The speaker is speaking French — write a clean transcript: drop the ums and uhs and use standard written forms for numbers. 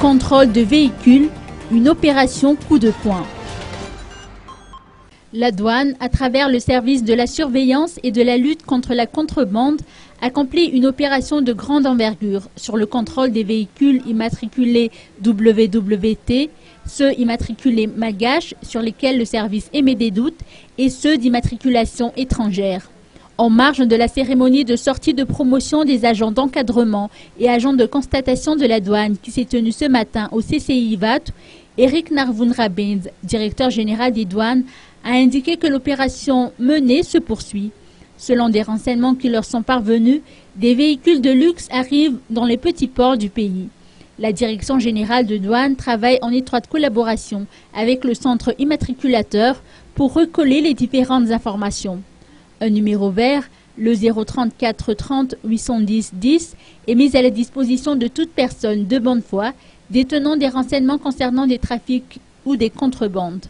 Contrôle de véhicules, une opération coup de poing. La douane, à travers le service de la surveillance et de la lutte contre la contrebande, accomplit une opération de grande envergure sur le contrôle des véhicules immatriculés WWT, ceux immatriculés Magache sur lesquels le service émet des doutes et ceux d'immatriculation étrangère. En marge de la cérémonie de sortie de promotion des agents d'encadrement et agents de constatation de la douane qui s'est tenue ce matin au CCI VAT, Eric Narvoun-Rabens, directeur général des douanes, a indiqué que l'opération menée se poursuit. Selon des renseignements qui leur sont parvenus, des véhicules de luxe arrivent dans les petits ports du pays. La direction générale de douane travaille en étroite collaboration avec le centre immatriculateur pour recoller les différentes informations. Un numéro vert, le 034 30 810 10, est mis à la disposition de toute personne de bonne foi détenant des renseignements concernant des trafics ou des contrebandes.